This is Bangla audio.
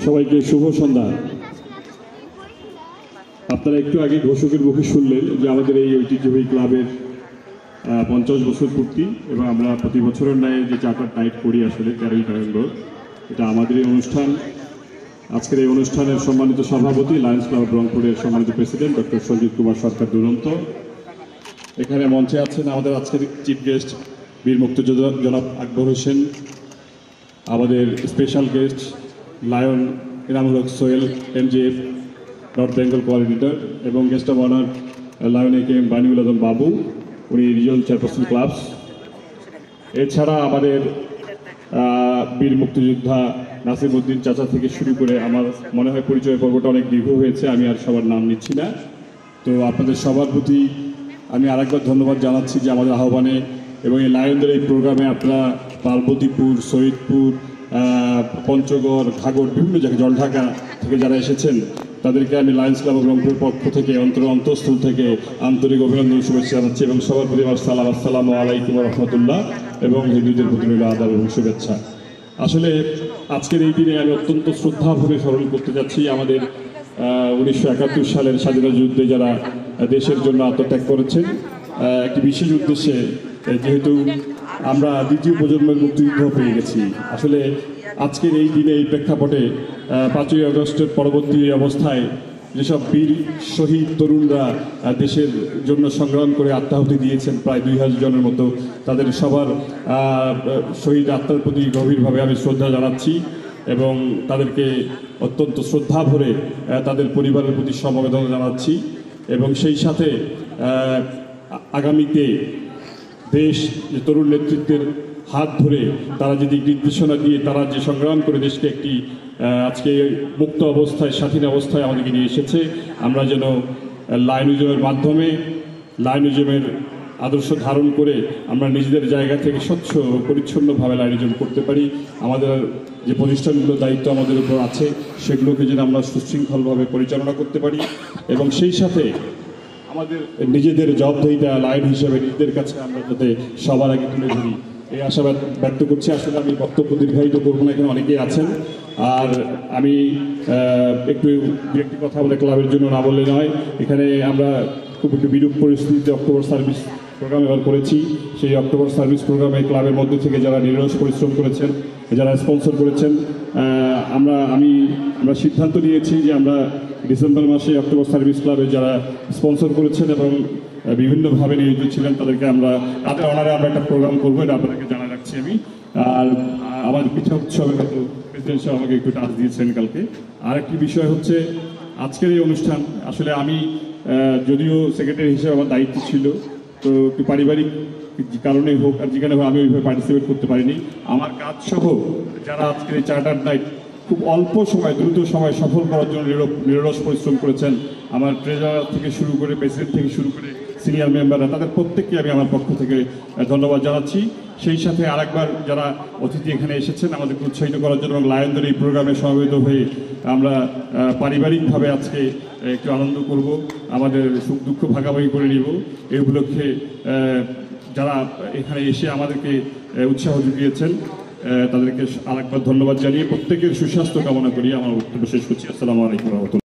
সবাইকে শুভ সন্ধ্যা। আপনারা একটু আগে ঘোষকের মুখে শুনলেন যে আমাদের এই ঐতিহ্যবাহী ক্লাবের 50 বছর পূর্তি এবং আমরা প্রতি বছরের ন্যায় যে চার্টার নাইট করি আসলে 13ই নভেম্বর, এটা আমাদের এই অনুষ্ঠান। আজকের এই অনুষ্ঠানের সম্মানিত সভাপতি লায়ন্স ক্লাব রংপুরের সম্মানিত প্রেসিডেন্ট ডক্টর সঞ্জিত কুমার সরকার দুরন্ত। এখানে মঞ্চে আছেন আমাদের আজকের চিফ গেস্ট বীর মুক্তিযোদ্ধা জনাব আকবর হোসেন, আমাদের special guest Lion Inamul Haque Sohel MJF north Bengal coordinator এবং guest of honour Lion AKM Baniul Azam Babu, উনি রিজিয়নাল চেয়ারপারসন ক্লাবস। এছাড়া আমাদের বীর মুক্তিযোদ্ধা নাসিমউদ্দিন চাচা থেকে শুরু করে আমার মনে হয় পরিচয় পর্বটা অনেক দীর্ঘ হয়েছে, আমি আর সবার নাম নিচ্ছি না। তো আপনাদের সবার প্রতি আমি আরেকবার ধন্যবাদ জানাচ্ছি যে আমাদের আহ্বানে এবং এই লায়নদের এই প্রোগ্রামে আপনারা পার্বতীপুর, শহীদপুর, পঞ্চগড়, ঘাগর বিভিন্ন জায়গায় জলঢাকা থেকে যারা এসেছেন তাদেরকে আমি লায়ন্স ক্লাব রংপুরের পক্ষ থেকে অন্তঃস্থল থেকে আন্তরিক অভিনন্দন শুভেচ্ছা জানাচ্ছি এবং সবার প্রতি আমার সালাম, আসসালামু আলাইকুম রহমতুল্লাহ এবং হিন্দুদের প্রতি রইল আদাব এবং শুভেচ্ছা। আসলে আজকের এই দিনে আমি অত্যন্ত শ্রদ্ধাভরে স্মরণ করতে যাচ্ছি আমাদের 1971 সালের স্বাধীনতা যুদ্ধে যারা দেশের জন্য আত্মত্যাগ করেছেন একটি বিশেষ উদ্দেশ্যে, যেহেতু আমরা দ্বিতীয় প্রজন্মের মুক্তিযুদ্ধ পেয়ে গেছি। আসলে আজকের এই দিনে এই প্রেক্ষাপটে 5ই আগস্টের পরবর্তী অবস্থায় যেসব বীর শহীদ তরুণরা দেশের জন্য সংগ্রাম করে আত্মাহুতি দিয়েছেন প্রায় 2000 জনের মতো, তাদের সবার শহীদ আত্মার প্রতি গভীরভাবে আমি শ্রদ্ধা জানাচ্ছি এবং তাদেরকে অত্যন্ত শ্রদ্ধা ভরে তাদের পরিবারের প্রতি সমবেদনা জানাচ্ছি এবং সেই সাথে আগামীতে দেশ যে তরুণ নেতৃত্বের হাত ধরে তারা যদি নির্দেশনা দিয়ে তারা যে সংগ্রাম করে দেশকে একটি আজকে মুক্ত অবস্থায় স্বাধীন অবস্থায় আমাদেরকে নিয়ে এসেছে, আমরা যেন লায়নিজমের মাধ্যমে লায়নিজমের আদর্শ ধারণ করে আমরা নিজেদের জায়গা থেকে স্বচ্ছ পরিচ্ছন্নভাবে লায়নিজম করতে পারি। আমাদের যে প্রতিষ্ঠানগুলোর দায়িত্ব আমাদের উপর আছে সেগুলোকে যেন আমরা সুশৃঙ্খলভাবে পরিচালনা করতে পারি এবং সেই সাথে আমাদের নিজেদের জবাবদিহিতা লায়ন হিসেবে নিজেদের কাছে আমরা যাতে সবার আগে তুলে ধরি, এই আশাবাদ ব্যক্ত করছি। আসলে আমি বক্তব্য দীর্ঘায়িত করবো না, এখানে অনেকেই আছেন। আর আমি একটু একটি কথা বলে ক্লাবের জন্য না বললে নয়, এখানে আমরা খুব একটু বিরূপ পরিস্থিতিতে অক্টোবর সার্ভিস প্রোগ্রাম এবার করেছি। সেই অক্টোবর সার্ভিস প্রোগ্রামে ক্লাবের মধ্যে থেকে যারা নিরলস পরিশ্রম করেছেন, যারা স্পন্সর করেছেন, আমরা সিদ্ধান্ত নিয়েছি যে আমরা ডিসেম্বর মাসে অক্টোবর সার্ভিস ক্লাবে যারা স্পন্সর করেছেন এবং বিভিন্নভাবে নিয়োজিত ছিলেন তাদেরকে তাদের অনারে আমরা একটা প্রোগ্রাম করবো, এটা আপনাদেরকে জানা রাখছি আমি। আর আমাদের পিঠা উৎসবে হয়তো প্রেসিডেন্ট সাহেব আমাকে একটু টাচ দিয়েছেন কালকে। আরেকটি বিষয় হচ্ছে আজকের এই অনুষ্ঠান, আসলে আমি যদিও সেক্রেটারি হিসেবে আমার দায়িত্ব ছিল, তো একটু পারিবারিক কারণে হোক আর যেখানে হোক আমি ওইভাবে পার্টিসিপেট করতে পারিনি। আমার কাজ সহ যারা আজকের এই চার্টার নাইট খুব অল্প সময় দ্রুত সময় সফল করার জন্য নিরলস পরিশ্রম করেছেন, আমার ট্রেজারার থেকে শুরু করে প্রেসিডেন্ট থেকে শুরু করে সিনিয়র মেম্বাররা, তাদের প্রত্যেককে আমি আমার পক্ষ থেকে ধন্যবাদ জানাচ্ছি। সেই সাথে আরেকবার যারা অতিথি এখানে এসেছেন আমাদেরকে উৎসাহিত করার জন্য এবং লায়নদের এই প্রোগ্রামে সমবেত হয়ে আমরা পারিবারিকভাবে আজকে একটু আনন্দ করব, আমাদের সুখ দুঃখ ভাগাভাগি করে নিব। এই উপলক্ষে যারা এখানে এসে আমাদেরকে উৎসাহ জুগিয়েছেন তাদেরকে আরেকবার ধন্যবাদ জানিয়ে প্রত্যেকের সুস্বাস্থ্য কামনা করি আমার বক্তব্য শেষ করছি। আসসালামু আলাইকুম রহমতুল্লাহ।